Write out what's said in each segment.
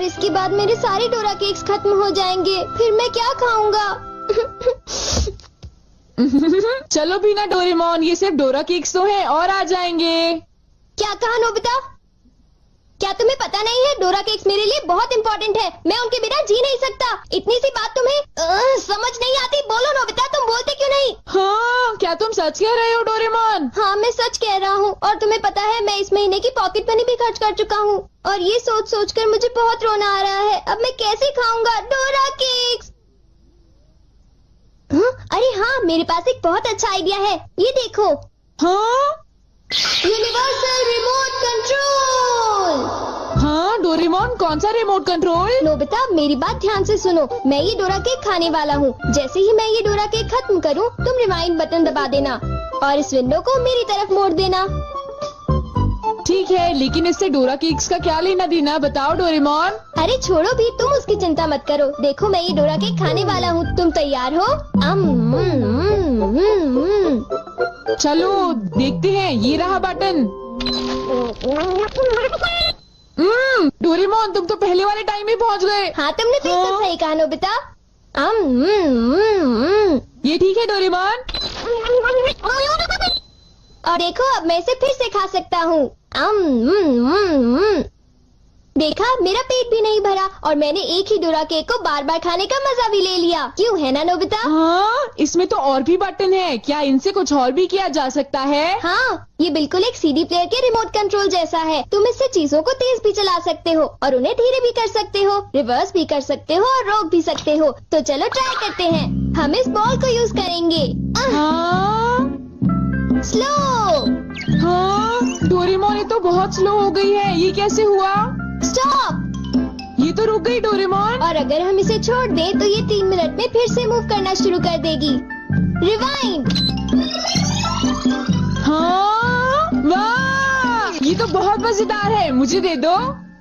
और इसके बाद मेरे सारे डोरा केक्स खत्म हो जाएंगे। फिर मैं क्या खाऊंगा? चलो भी ना डोरेमोन, ये सिर्फ डोरा केक्स तो हैं और आ जाएंगे। क्या कहा नोबिता? क्या तुम्हें पता नहीं है डोरा केक्स मेरे लिए बहुत इम्पोर्टेंट है। मैं उनके बिना जी नहीं सकता। इतनी सी बात तुम्हें समझ नहीं आती? बोलो नोबिता, तुम बोलते क्यों नहीं? हाँ, क्या तुम सच कह रहे हो डोरेमोन? हाँ, मैं सच कह रहा हूँ। और तुम्हें पता है मैं इस महीने की पॉकेट मनी भी खर्च कर चुका हूँ। और ये सोच सोच कर मुझे बहुत रोना आ रहा है। अब मैं कैसे खाऊंगा डोरा केक्स? अरे हाँ, मेरे पास एक बहुत अच्छा आइडिया है। ये देखो। हाँ, यूनिवर्सल रिमोट कंट्रोल। हाँ डोरेमोन, कौन सा रिमोट कंट्रोल? नोबिता, मेरी बात ध्यान से सुनो। मैं ये डोरा केक खाने वाला हूँ। जैसे ही मैं ये डोरा केक खत्म करूँ, तुम रिवाइंड बटन दबा देना और इस विंडो को मेरी तरफ मोड़ देना। ठीक है, लेकिन इससे डोरा केक्स का क्या लेना देना, बताओ डोरेमोन। अरे छोड़ो भी, तुम उसकी चिंता मत करो। देखो, मैं ये डोरा केक खाने वाला हूँ। तुम तैयार हो? चलो देखते हैं, ये रहा बटन। डोरेमोन, तुम तो पहले वाले टाइम में पहुँच गए। हाँ, तुमने बिल्कुल सही कहा नोबिता। ये ठीक है डोरेमोन। और देखो, अब मैं इसे फिर से खा सकता हूँ। देखा, मेरा पेट भी नहीं भरा और मैंने एक ही डोरा केक को बार बार खाने का मजा भी ले लिया। क्यों, है ना नोबिता? हाँ, इसमें तो और भी बटन है। क्या इनसे कुछ और भी किया जा सकता है? हाँ, ये बिल्कुल एक सीडी प्लेयर के रिमोट कंट्रोल जैसा है। तुम इससे चीजों को तेज भी चला सकते हो और उन्हें धीरे भी कर सकते हो, रिवर्स भी कर सकते हो और रोक भी सकते हो। तो चलो ट्राई करते हैं। हम इस बॉल को यूज करेंगे। स्लो। हाँ, डोरेमोन, ये तो बहुत स्लो हो गई है। ये कैसे हुआ? स्टॉप। ये तो रुक गई डोरेमोन। और अगर हम इसे छोड़ दें तो ये 3 मिनट में फिर से मूव करना शुरू कर देगी। रिवाइंड। हाँ, वाह, ये तो बहुत मजेदार है। मुझे दे दो।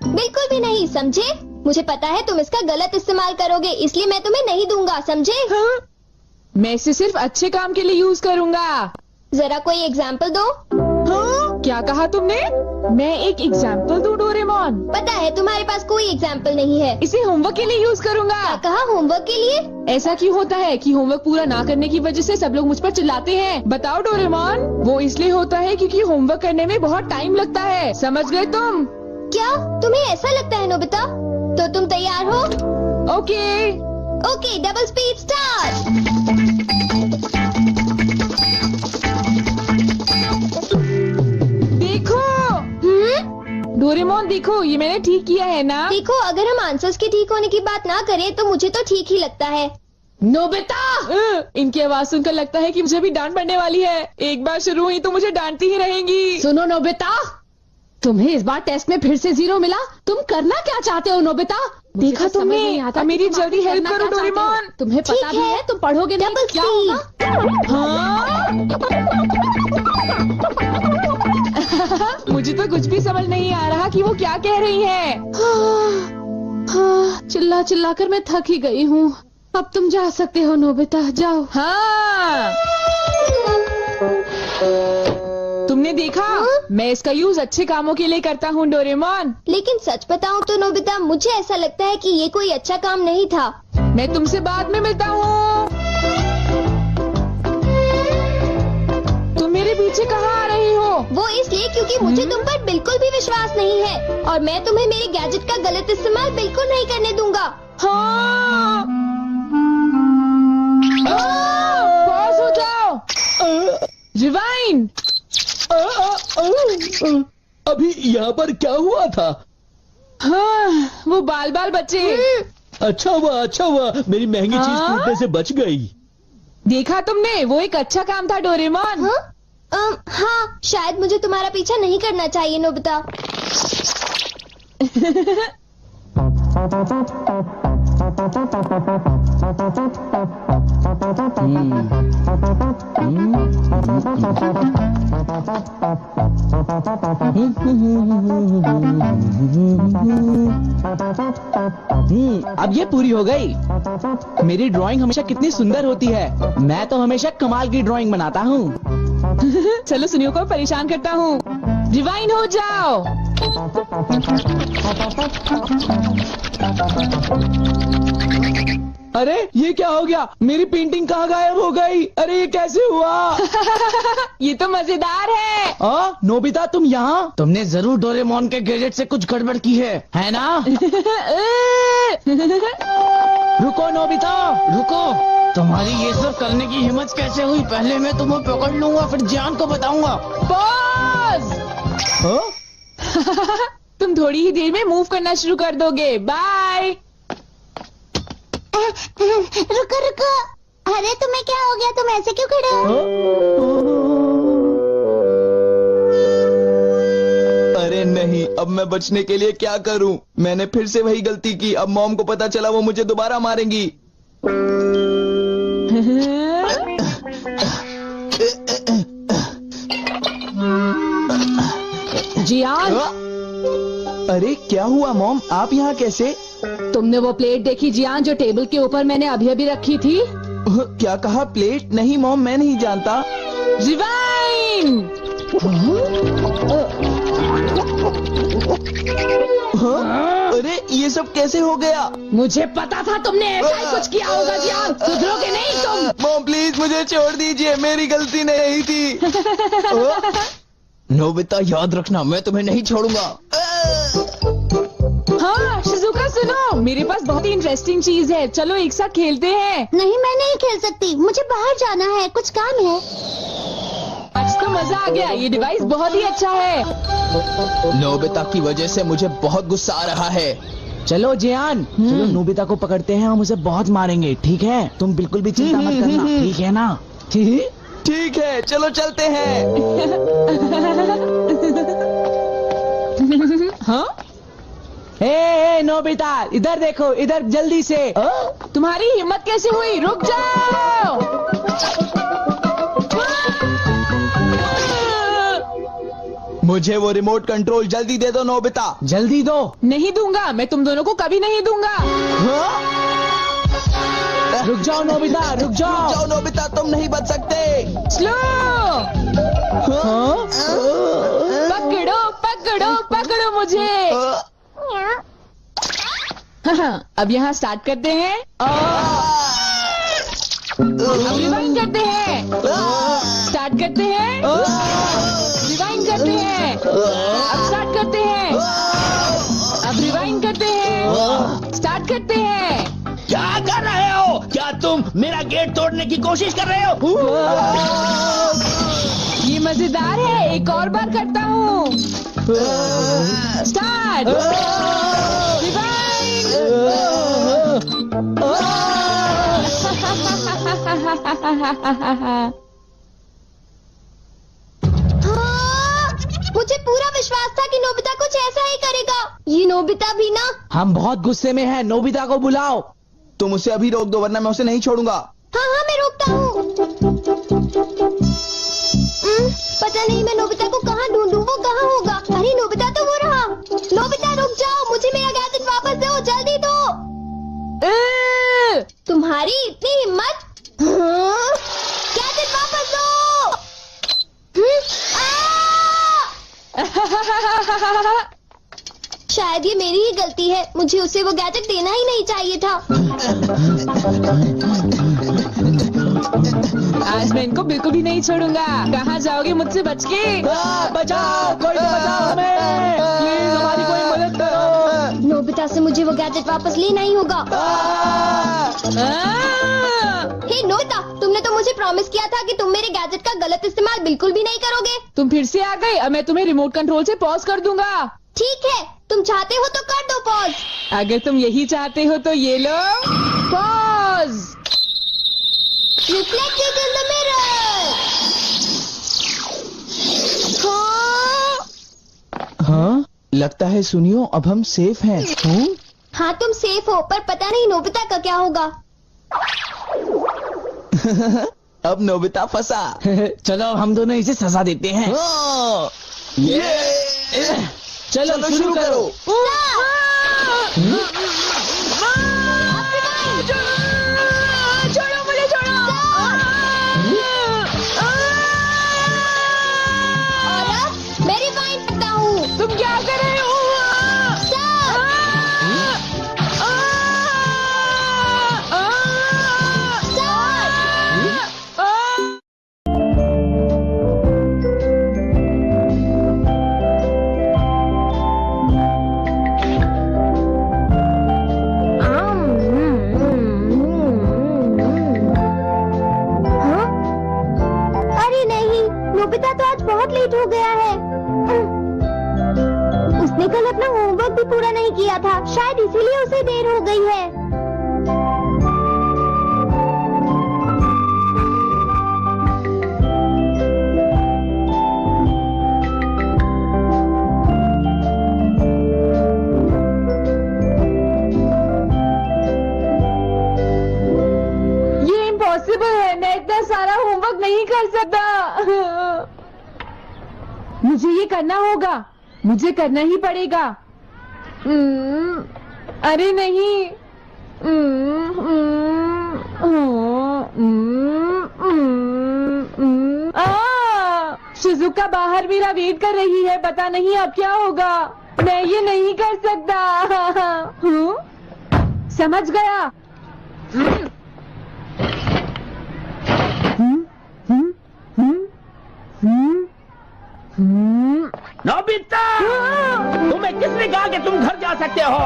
बिल्कुल भी नहीं, समझे? मुझे पता है तुम इसका गलत इस्तेमाल करोगे, इसलिए मैं तुम्हें नहीं दूंगा, समझे? हाँ? मैं इसे सिर्फ अच्छे काम के लिए यूज करूँगा। जरा कोई एग्जाम्पल दो। हाँ? क्या कहा तुमने? मैं एक एग्जाम्पल दूं डोरेमोन? पता है तुम्हारे पास कोई एग्जाम्पल नहीं है। इसे होमवर्क के लिए यूज करूँगा। क्या कहा, होमवर्क के लिए? ऐसा क्यों होता है कि होमवर्क पूरा ना करने की वजह से सब लोग मुझ पर चिल्लाते हैं? बताओ डोरेमोन। वो इसलिए होता है क्योंकि होमवर्क करने में बहुत टाइम लगता है। समझ गए तुम? क्या तुम्हें ऐसा लगता है नोबिता? तो तुम तैयार हो? Okay. Okay, double speed start. Doraemon देखो, ये मैंने ठीक किया है ना? देखो, अगर हम आंसर्स के ठीक होने की बात ना करें तो मुझे तो ठीक ही लगता है। नोबिता, इनकी आवाज सुनकर लगता है कि मुझे भी डांट पड़ने वाली है। एक बार शुरू हुई तो मुझे डांटती ही रहेंगी। सुनो नोबिता, तुम्हें इस बार टेस्ट में फिर से 0 मिला। तुम करना क्या चाहते हो नोबिता? देखा तुमने? मेरी जल्दी हेल्प करो डोरेमोन। तुम्हें पता भी है तुम पढ़ोगे नहीं, क्या होगा? हाँ? मुझे तो कुछ भी समझ नहीं आ रहा कि वो क्या कह रही है। चिल्ला चिल्ला कर मैं थक ही गई हूँ। अब तुम जा सकते हो नोबिता, जाओ। हाँ, तुमने देखा? मैं इसका यूज अच्छे कामों के लिए करता हूँ डोरेमोन। लेकिन सच बताऊँ तो नोबिता, मुझे ऐसा लगता है कि ये कोई अच्छा काम नहीं था। मैं तुमसे बाद में मिलता हूँ। तुम मेरे पीछे कहाँ आ रही हो? वो इसलिए क्योंकि मुझे तुम पर बिल्कुल भी विश्वास नहीं है और मैं तुम्हें मेरे गैजेट का गलत इस्तेमाल बिल्कुल नहीं करने दूंगा। हाँ। पॉज हो जाओ। रिवाइंड। अभी यहाँ पर क्या हुआ था? हाँ, वो बाल बाल बच्चे। अच्छा हुआ, मेरी महंगी चीज टूटने से बच गई। देखा तुमने? वो एक अच्छा काम था डोरेमोन। हाँ, शायद मुझे तुम्हारा पीछा नहीं करना चाहिए नोबिता। अब ये पूरी हो गई। मेरी ड्राइंग हमेशा कितनी सुंदर होती है। मैं तो हमेशा कमाल की ड्राइंग बनाता हूँ। चलो सुनियो को परेशान करता हूँ। रिवाइंड हो जाओ। अरे ये क्या हो गया? मेरी पेंटिंग कहाँ गायब हो गई? अरे ये कैसे हुआ? ये तो मजेदार है। नोबिता तुम यहाँ? तुमने जरूर डोरेमोन के गैजेट से कुछ गड़बड़ की है ना? रुको नोबिता, रुको। तुम्हारी ये सब करने की हिम्मत कैसे हुई? पहले मैं तुम्हें पकड़ लूंगा, फिर जान को बताऊंगा। पॉज। तुम थोड़ी ही देर में मूव करना शुरू कर दोगे। बाय। रुको रुको, अरे तुम्हें क्या हो गया? तुम ऐसे क्यों खड़े हो? अरे नहीं, अब मैं बचने के लिए क्या करूं? मैंने फिर से वही गलती की। अब मॉम को पता चला, वो मुझे दोबारा मारेंगी। जियान, अरे क्या हुआ मॉम? आप यहाँ कैसे? तुमने वो प्लेट देखी जियान जो टेबल के ऊपर मैंने अभी रखी थी? क्या कहा? प्लेट? नहीं मॉम, मैं नहीं जानता। रिवाइन। अरे ये सब कैसे हो गया? मुझे पता था तुमने ऐसा ही कुछ किया होगा जियान। सुधरोगे नहीं तुम। मॉम प्लीज मुझे छोड़ दीजिए, मेरी गलती नहीं थी। नोबिता याद रखना, मैं तुम्हें नहीं छोड़ूंगा। हाँ शिजुका सुनो, मेरे पास बहुत ही इंटरेस्टिंग चीज है। चलो एक साथ खेलते हैं। नहीं, मैं नहीं खेल सकती, मुझे बाहर जाना है, कुछ काम है। आज तो मजा आ गया, ये डिवाइस बहुत ही अच्छा है। नोबिता की वजह से मुझे बहुत गुस्सा आ रहा है। चलो जियान, चलो नोबिता को पकड़ते हैं, हम उसे बहुत मारेंगे। ठीक है? तुम बिल्कुल भी चिंता मत करना, ठीक है ना? ठीक है, चलो चलते हैं। हाँ? ए नोबिता, इधर देखो, इधर जल्दी से। तुम्हारी हिम्मत कैसे हुई? रुक जाओ। मुझे वो रिमोट कंट्रोल जल्दी दे दो नोबिता। जल्दी दो। नहीं दूंगा, मैं तुम दोनों को कभी नहीं दूंगा। रुक जाओ नोबिता, रुक जाओ। जाओ नोबिता, तुम नहीं बच सकते। स्लो। पकड़ो पकड़ो पकड़ो मुझे। हाँ, अब यहाँ स्टार्ट करते हैं। अब रिवाइंड करते हैं। स्टार्ट करते हैं। रिवाइंड करते हैं। अब स्टार्ट करते हैं। अब रिवाइंड करते हैं। स्टार्ट करते हैं। क्या कर रहे हो? क्या तुम मेरा गेट तोड़ने की कोशिश कर रहे हो? ये मजेदार है, एक और बार करता हूँ। स्टार्ट। मुझे पूरा विश्वास था कि नोबिता कुछ ऐसा ही करेगा। ये नोबिता भी ना। हम बहुत गुस्से में हैं, नोबिता को बुलाओ। तुम उसे अभी रोक दो, वरना मैं उसे नहीं छोड़ूंगा। हाँ हाँ, मैं रोकता हूँ। पता नहीं मैं नोबिता को कहाँ ढूंढूं, वो कहाँ होगा? अरे नोबिता तो वो रहा। नोबिता रुक जाओ, मुझे मेरा गैजेट वापस दो, जल्दी दो। तुम्हारी इतनी हिम्मत? गैजेट वापस दो। शायद ये मेरी ही गलती है, मुझे उसे वो गैजेट देना ही नहीं चाहिए था। आज मैं इनको बिल्कुल भी नहीं छोड़ूंगा। कहाँ जाओगे मुझसे बच के? बचाओ, कोई तो बचाओ हमें, प्लीज हमारी कोई मदद करो। नोबिता से मुझे वो गैजेट वापस लेना ही होगा। हे नोबिता, तुमने तो मुझे प्रॉमिस किया था कि तुम मेरे गैजेट का गलत इस्तेमाल बिल्कुल भी नहीं करोगे। तुम फिर से आ गए। अब मैं तुम्हें रिमोट कंट्रोल से पॉज कर दूंगा। ठीक है, तुम चाहते हो तो कर दो पॉज। अगर तुम यही चाहते हो तो ये लो pause. Reflected in the mirror. हाँ, लगता है सुनियो, अब हम सेफ हैं। हाँ तुम सेफ हो, पर पता नहीं नोबिता का क्या होगा। अब नोबिता फंसा। चलो हम दोनों इसे सजा देते हैं। चलो शुरू करो। छोड़ो मुझे, छोड़ो। और अब मैं रिवाइंड करता हूँ। तुम क्या कर रहे लेट हो गया है। उसने कल अपना होमवर्क भी पूरा नहीं किया था, शायद इसीलिए उसे देर हो गई है। मैं इतना सारा होमवर्क नहीं कर सकता। मुझे ये करना होगा, मुझे करना ही पड़ेगा। अरे नहीं। शिजुका बाहर मेरा वेट कर रही है, पता नहीं अब क्या होगा। मैं ये नहीं कर सकता। समझ गया। नोबिता, तुम्हें किसने कहा कि तुम घर जा सकते हो?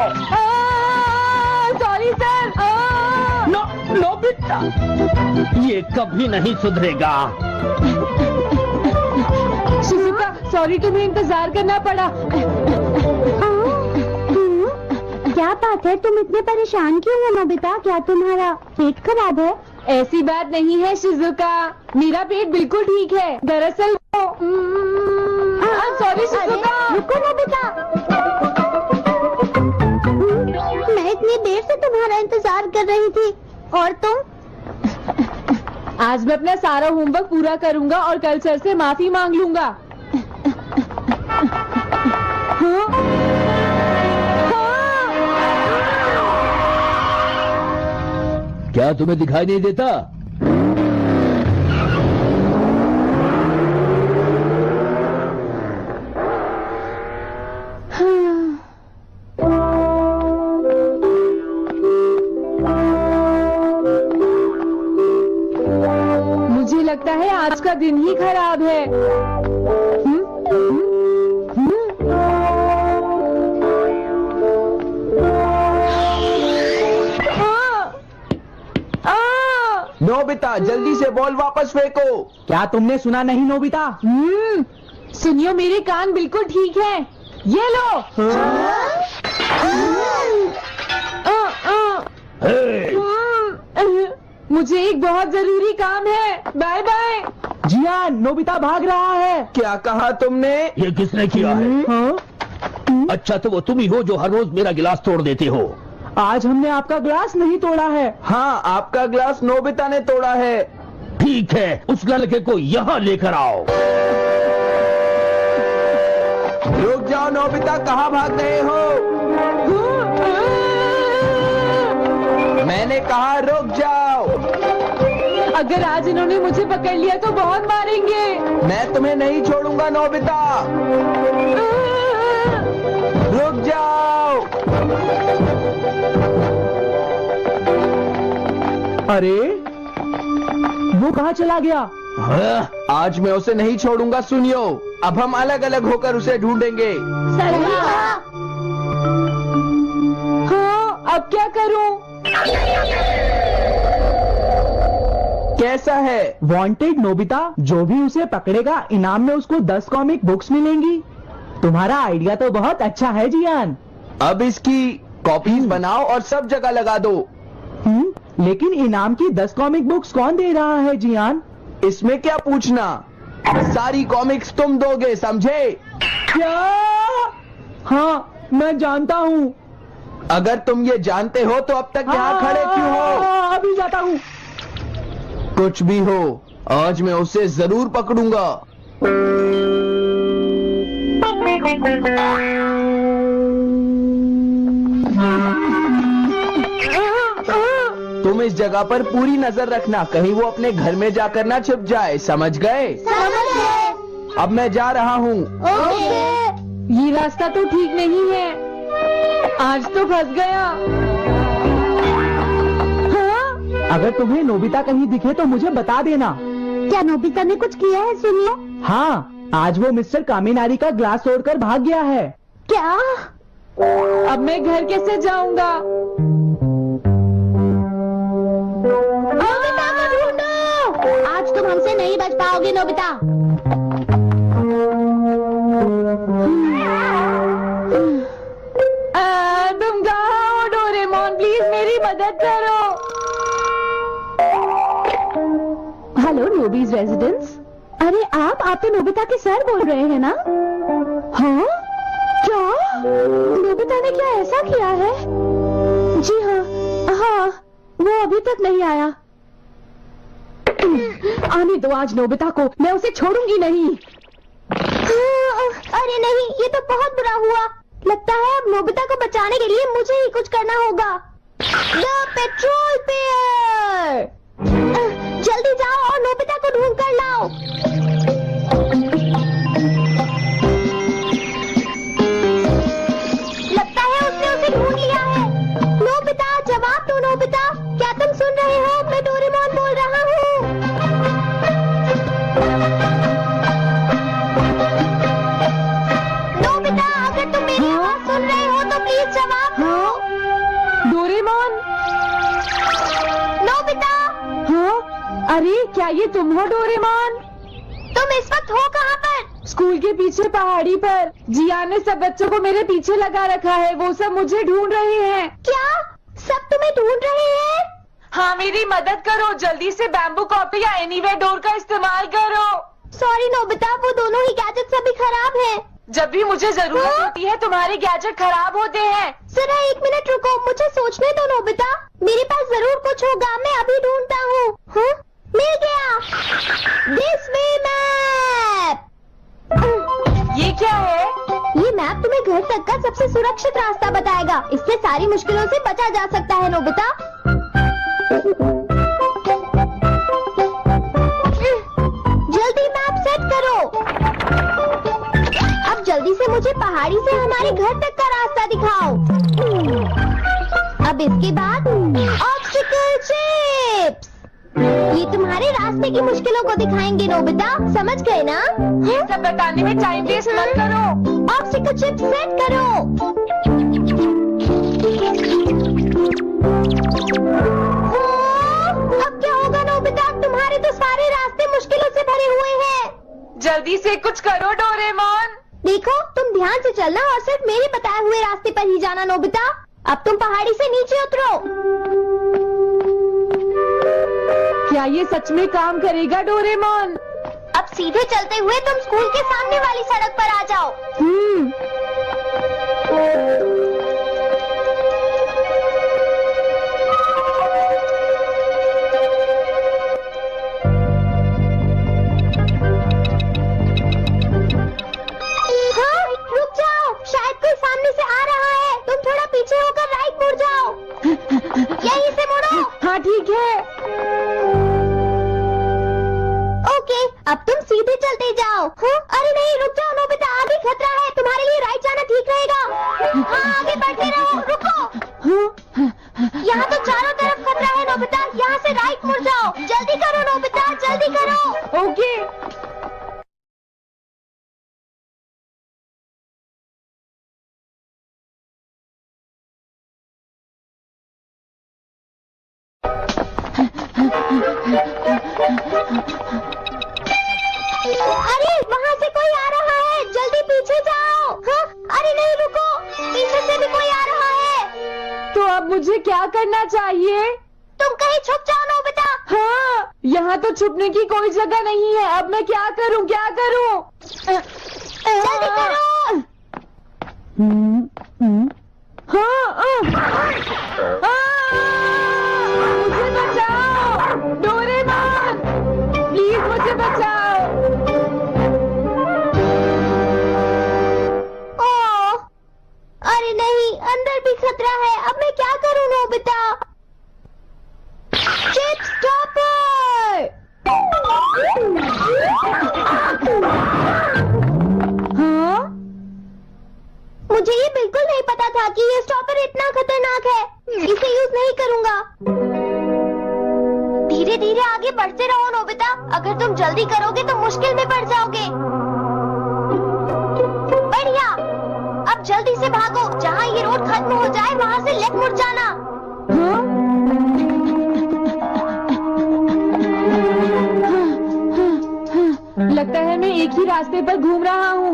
Sorry sir. नोबिता, ये कभी नहीं सुधरेगा। शिजुका, सॉरी तुम्हें इंतजार करना पड़ा। क्या बात है, तुम इतने परेशान क्यों हो नोबिता? क्या तुम्हारा पेट खराब है? ऐसी बात नहीं है शिजुका, मेरा पेट बिल्कुल ठीक है। दरअसल सॉरी शिजुका। रुको नोबिता, मैं इतनी देर से तुम्हारा इंतजार कर रही थी और तुम? आज मैं अपना सारा होमवर्क पूरा करूंगा और कल सर से माफी मांग लूंगा। हाँ? क्या तुम्हें दिखाई नहीं देता? मुझे लगता है आज का दिन ही खराब है। नोबिता, जल्दी से बॉल वापस फेंको। क्या तुमने सुना नहीं नोबिता? सुनियो, मेरे कान बिल्कुल ठीक है। ये लो। मुझे एक बहुत जरूरी काम है। Bye bye. जियान, नोबिता भाग रहा है। क्या कहा तुमने? ये किसने किया है? अच्छा, तो वो तुम ही हो जो हर रोज मेरा गिलास तोड़ देते हो। आज हमने आपका ग्लास नहीं तोड़ा है। हाँ, आपका ग्लास नोबिता ने तोड़ा है। ठीक है, उस लड़के को यहाँ लेकर आओ। रुक जाओ नोबिता, कहाँ भाग गए हो? मैंने कहा रुक जाओ। अगर आज इन्होंने मुझे पकड़ लिया तो बहुत मारेंगे। मैं तुम्हें नहीं छोड़ूंगा नोबिता, रुक जाओ। अरे वो कहाँ चला गया? आज मैं उसे नहीं छोड़ूंगा। सुनियो, अब हम अलग अलग होकर उसे ढूंढेंगे। हाँ, अब क्या करूं? कैसा है? वांटेड नोबिता, जो भी उसे पकड़ेगा इनाम में उसको 10 कॉमिक बुक्स मिलेंगी। तुम्हारा आइडिया तो बहुत अच्छा है जियान। अब इसकी कॉपीज बनाओ और सब जगह लगा दो। लेकिन इनाम की 10 कॉमिक बुक्स कौन दे रहा है जियान? इसमें क्या पूछना, सारी कॉमिक्स तुम दोगे, समझे? क्या? हाँ, मैं जानता हूँ। अगर तुम ये जानते हो तो अब तक यहाँ खड़े क्यों हो? अभी जाता हूँ। कुछ भी हो, आज मैं उसे जरूर पकड़ूंगा। तुम इस जगह पर पूरी नजर रखना, कहीं वो अपने घर में जाकर ना छुप जाए, समझ गए? समझ गए। अब मैं जा रहा हूँ। ये रास्ता तो ठीक नहीं है, आज तो फंस गया। हाँ? अगर तुम्हें नोबिता कहीं दिखे तो मुझे बता देना। क्या नोबिता ने कुछ किया है? सुनियो। हाँ, आज वो मिस्टर कामिनारी का ग्लास तोड़कर भाग गया है। क्या? अब मैं घर कैसे जाऊंगा? नोबिता को ढूंढो। आज तुम हमसे नहीं बच पाओगे नोबिता। Hello नोबीज residence. अरे आप तो नोबिता के सर बोल रहे हैं ना? हाँ? क्या? नोबिता ने क्या ऐसा किया है? जी हाँ, हाँ, वो अभी तक नहीं आया। आने दो आज नोबिता को, मैं उसे छोड़ूंगी नहीं। अरे नहीं, ये तो बहुत बुरा हुआ। लगता है अब नोबिता को बचाने के लिए मुझे ही कुछ करना होगा। द पेट्रोल पेयर, जल्दी जाओ और नोबिता को ढूंढ कर लाओ। लगता है उसने उसे ढूंढ लिया है। नोबिता, जवाब दो नोबिता, क्या तुम सुन रहे हो? मैं डोरेमोन बोल रहा हूँ। नोबिता, अगर तुम मेरी आवाज सुन रहे हो तो प्लीज जवाब दो। डोरेमोन? नोबिता, हाँ? अरे क्या ये तुम हो डोरेमोन? तुम इस वक्त हो कहाँ पर? स्कूल के पीछे पहाड़ी पर। जियान ने सब बच्चों को मेरे पीछे लगा रखा है, वो सब मुझे ढूंढ रहे हैं। क्या सब तुम्हें ढूंढ रहे हैं? हाँ, मेरी मदद करो, जल्दी से बैम्बू कॉपी या एनीवे डोर का इस्तेमाल करो। सॉरी नोबिता, वो दोनों ही गैजेट्स अभी खराब हैं। जब भी मुझे जरूरत होती है तुम्हारे गैजेट खराब होते हैं। जरा 1 मिनट रुको, मुझे सोचने दो नोबिता। मेरे पास जरूर कुछ होगा, मैं अभी ढूंढता हूँ। हाँ? मिल गया। This way map. ये क्या है? ये मैप तुम्हें घर तक का सबसे सुरक्षित रास्ता बताएगा। इससे सारी मुश्किलों से बचा जा सकता है नोबिता। जल्दी मैप सेट करो। अब जल्दी से मुझे पहाड़ी से हमारे घर तक का रास्ता दिखाओ। अब इसके बाद ऑब्स्टिकल चिप्स, ये तुम्हारे रास्ते की मुश्किलों को दिखाएंगे नोबिता, समझ गए ना? ये सब बताने में टाइम वेस्ट मत करो। ऑब्स्टिकल चिप्स सेट करो। अब क्या होगा नोबिता? तुम्हारे तो सारे रास्ते मुश्किलों से भरे हुए हैं। जल्दी से कुछ करो डोरेमोन। देखो, तुम ध्यान से चलना और सिर्फ मेरे बताए हुए रास्ते पर ही जाना नोबिता। अब तुम पहाड़ी से नीचे उतरो। क्या ये सच में काम करेगा डोरेमोन? अब सीधे चलते हुए तुम स्कूल के सामने वाली सड़क पर आ जाओ। हाँ, रुक जाओ, शायद कोई सामने से आ रहा है। तुम थोड़ा पीछे होकर राइट मुड़ जाओ। यहीं से मुड़ो। हाँ ठीक है। ओके, अब तुम सीधे चलते जाओ। हाँ? अरे नहीं, रुक जाओ नोबिता, आगे खतरा है। तुम्हारे लिए राइट जाना ठीक रहेगा। हाँ, आगे बढ़ते रहो। रुको, यहाँ तो चारों तरफ खतरा है नोबिता, यहाँ से राइट मुड़ जाओ। जल्दी करो नोबिता, जल्दी करो। ओके। अरे वहाँ से कोई आ रहा है, जल्दी पीछे जाओ। हाँ? अरे नहीं, रुको, पीछे से भी कोई आ रहा है। तो अब मुझे क्या करना चाहिए? तुम कहीं छुप जाओ नोबिता। हाँ, यहाँ तो छुपने की कोई जगह नहीं है। अब मैं क्या करूँ, क्या करूँ? जल्दी करो। मुझे बचाओ डोरेमोन, प्लीज मुझे बचाओ। ओह, अरे नहीं, अंदर भी खतरा है। अब मैं क्या करूँ नोबिता? Chip stopper. हाँ? मुझे ये बिल्कुल नहीं पता था कि ये स्टॉपर इतना खतरनाक है। इसे यूज नहीं करूँगा। धीरे धीरे आगे बढ़ते रहो नोबिता, अगर तुम जल्दी करोगे तो मुश्किल में पड़ जाओगे। बढ़िया, अब जल्दी से भागो। जहाँ ये रोड खत्म हो जाए वहाँ से लेफ्ट मुड़ जाना। लगता है मैं एक ही रास्ते पर घूम रहा हूँ।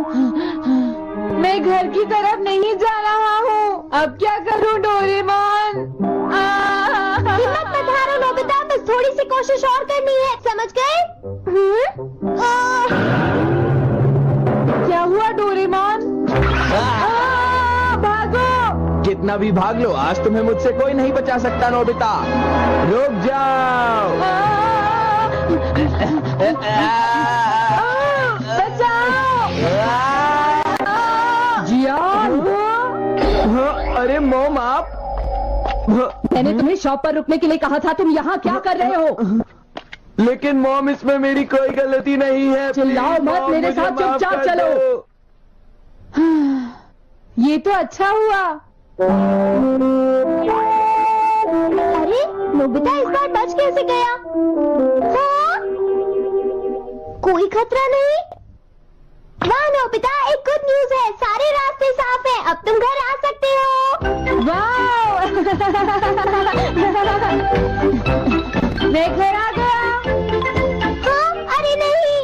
मैं घर की तरफ नहीं जा रहा हूँ। अब क्या करूँ डोरेमोन? हिम्मत मत हारो नोबिता, बस थोड़ी सी कोशिश और करनी है, समझ गए? क्या हुआ डोरेमोन? भागो! कितना भी भाग लो, आज तुम्हें मुझसे कोई नहीं बचा सकता नोबिता। रुक जाओ। बचाओ! जियान! अरे मॉम आप। मैंने तुम्हें शॉप पर रुकने के लिए कहा था, तुम यहाँ क्या कर रहे हो? लेकिन मॉम इसमें मेरी कोई गलती नहीं है। चिल्लाओ प्लीज, मत, मॉम, मेरे मुझे साथ माफ चुपचाप कर चलो। दो। ये तो अच्छा हुआ। अरे नोबिता इस बार बच कैसे गया? हाँ? कोई खतरा नहीं? वाह नोबिता, एक गुड न्यूज है, सारे रास्ते साफ हैं, अब तुम घर आ सकते हो। वाह! मैं घर आ गया। हाँ? अरे नहीं,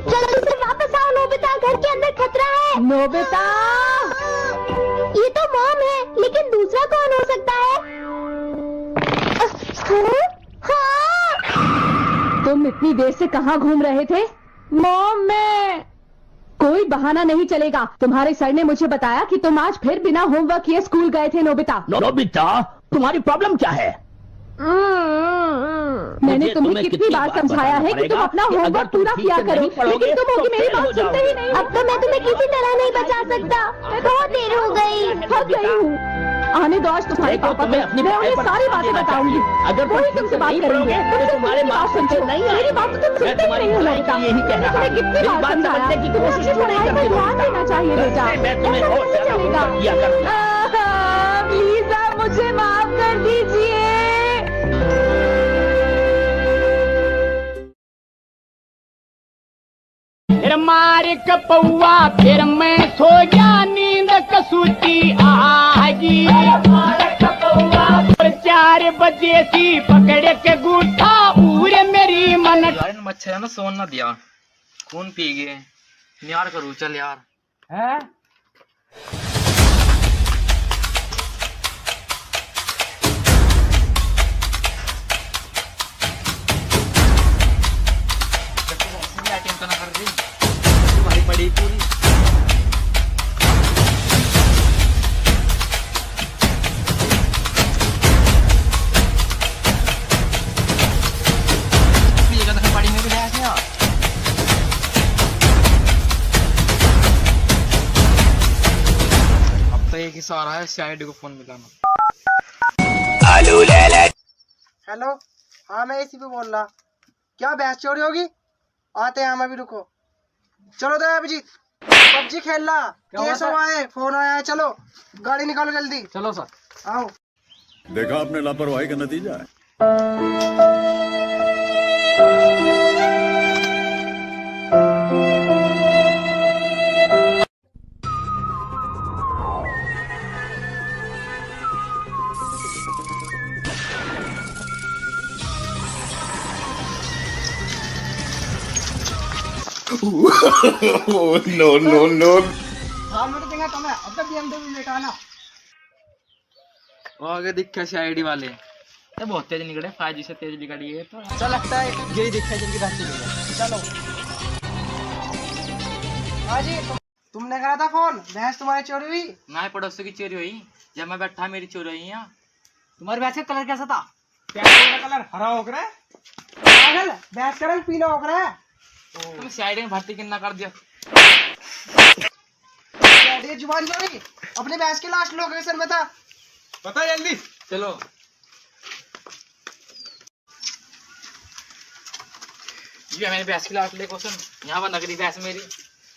जल्दी से वापस आओ नोबिता, घर के अंदर खतरा है। नोबिता! ये तो मॉम है, लेकिन दूसरा कौन हो सकता है? हाँ? तुम इतनी देर से कहाँ घूम रहे थे? मॉम मैं। कोई बहाना नहीं चलेगा। तुम्हारे सर ने मुझे बताया कि तुम आज फिर बिना होमवर्क किए स्कूल गए थे नोबिता। नोबिता, तुम्हारी प्रॉब्लम क्या है? मैंने तुम्हें कितनी बार समझाया है कि तुम अपना होमवर्क पूरा किया करो, लेकिन तुम होगी मेरी बात सुनते ही नहीं। अब तो मैं तुम्हें किसी तरह नहीं बचा सकता, बहुत देर हो गई। थक गई हूँ। आने दो आज तुम्हारे पापा को, मैं उन्हें सारी बातें बताऊंगी। अगर वही तुमसे बात करेंगे, तुम तुम्हारी बात सुनते हो, मेरी बात तो तुम सुनते ही नहीं हो लड़का। यही कह रहा तुम्हें कितनी बार समझाया कि तुम्हें अपनी पढ़ाई पर ध्यान देना चाहिए बेटा। मैं तुम्हें और ऐसा नहीं चलेगा। किया करूंगा। प्लीज आप मुझे माफ कर दीजिए। फिर मार कपौआ, फिर मैं सो गया, नींद कसूती आगी। 4 बजे सी पकड़ के गूठा पूरे मेरी मन। यार मच्छर है ना, सोन ना दिया, खून पी गए। यार करूँ चल यार। है बैटिंग तो ना कर रही तुम्हारी पड़ी पूरी। पड़ी में भी ले गया। अब तो एक ही सहारा है, सीआईडी को फोन मिलाना। हेलो, हाँ मैं इसी पे बोल रहा। क्या बहस चोरी होगी? आते हैं हम अभी, रुको। चलो तो अभिजीत, पबजी खेल रहा, केस हुआ है, फोन आया है, चलो गाड़ी निकालो जल्दी। चलो सर। आओ। देखा आपने लापरवाही का नतीजा है। No no no. हाँ मैं तो देंगे तुम्हें, अब तक BMW लेकर आना। वो आगे दिखा सीआईडी वाले, ये बहुत तेज निकले, 5G से तेज निकली है तो। अच्छा लगता है यही देखा जिनकी बात चलेगा। चलो हाँ जी, तुमने करा था फोन, भैंस तुम्हारी चोरी हुई? ना पड़ोसी की चोरी हुई, जब मैं बैठा मेरी चोरी हुई यहाँ। तुम्हारी भैंस का कलर कैसा था? भैंस का कलर हरा हो रहा है, पागल, भैंस का रंग पीला हो रहा है। तुम सीआईडी में भर्ती कितना कर दिया? जुबान चोरी, अपने भैंस की लास्ट लोकेशन बता, बता जल्दी। चलो ये मैंने भैंस की लास्ट लोकेशन, यहाँ पर नकली भैंस मेरी।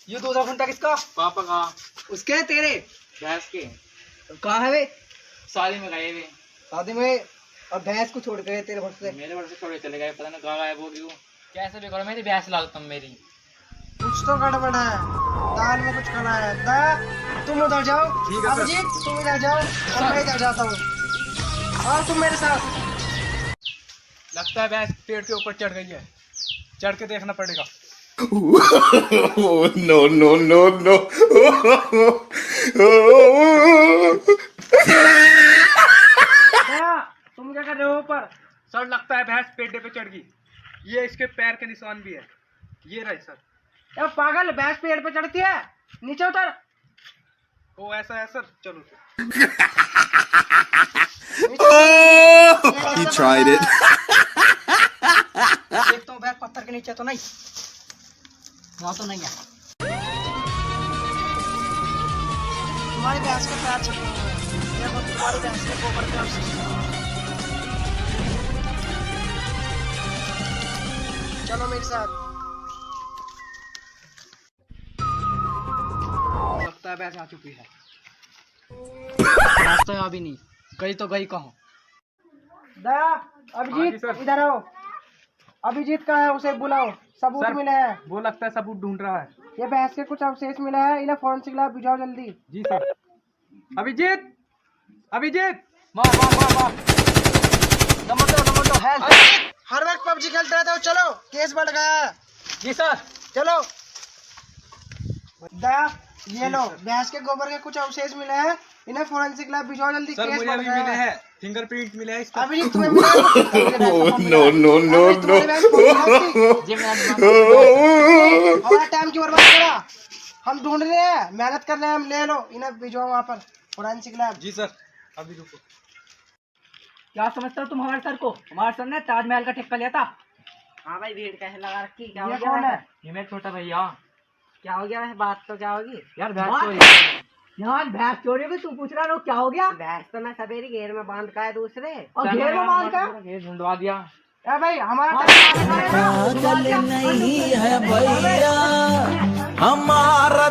ये 2 घंटा किसका? पापा का। उसके तेरे भैंस के कहाँ है वे? शादी में गए वे। शादी में, और भैंस को छोड़ गए तेरे घर से। मेरे घर से छोड़े चले गए, पता नहीं कहाँ गायब हो गई। कैसे भी करो मेरी भैंस ला दो तुम मेरी। कुछ तो गड़बड़ है, दाल में कुछ काला है। तुम उधर जाओ, अभिजीत तुम इधर जाओ और मैं इधर जाता हूँ। और तुम मेरे साथ। लगता है भैंस पेड़ के ऊपर चढ़ गई है, चढ़ के देखना पड़ेगा। No no no no. तुम क्या कर रहे हो ऊपर? सर लगता है भैंस पेड़े पे चढ़ गई। ये इसके पैर के निशान भी है, ये रहे सर। ए पागल, भैंस पेड़ पे चढ़ती है, नीचे उतर। ओ ऐसा है सर, चलो। He tried it. देखता हूँ भैंस पत्थर के नीचे तो नहीं, वहाँ तो नहीं है। तुम्हारी भैंस के पैर छपे हैं, देखो तुम्हारी भैंस के गोबर के अवशेष। चलो मेरे साथ। लगता है भैंस आ चुकी है। रास्ता है अभी नहीं, गई तो गई कहाँ? दया, अभिजीत इधर आओ। अभिजीत का है, उसे बुलाओ, सबूत मिले हैं। वो लगता है सबूत ढूंढ रहा है। ये भैंस के कुछ अवशेष मिले हैं, इन्हें फोरेंसिक लैब भिजवाओ जल्दी। जी सर। अभिजीत, अभिजीत, हर वक्त पबजी खेलते रहते हो, चलो केस बढ़ गया है। जी सर। चलो दया, ये लो भैंस के गोबर के कुछ अवशेष मिले हैं, इन्हें फोरेंसिक लैब भिजवाओ जल्दी। सर केस मुझे बढ़ अभी गया मिले है। हैं, फिंगरप्रिंट मिले हैं इसका। अभिजीत तुम्हें मिला है? No. हमारा टाइम क्यों बर्बाद करा? हम ढूंढ रहे हैं, मेहनत कर रहे हैं हम, ले लो इन्हें भिजवाओ वहाँ पर फोरेंसिक लैब। जी सर, अभी रुको। क्या समझते हो तुम हमारे सर को? हमारे सर ने ताजमहल का ठेका लिया था। हाँ भाई, भीड़ कैसे लगा रखी? क्या ये कौन है? ये मेरा छोटा भैया। क्या हो गया? बात तो क्या होगी यार? भैंस चोरी। यार भैंस चोरी होगी, तू पूछ रहा है क्या हो गया? भैंस तो मैं सवेरे घेर में बांध का है दूसरे, और घेर में बांध का घेर ढूंढवा दिया। ए भाई हमारा नहीं है भैया हमारा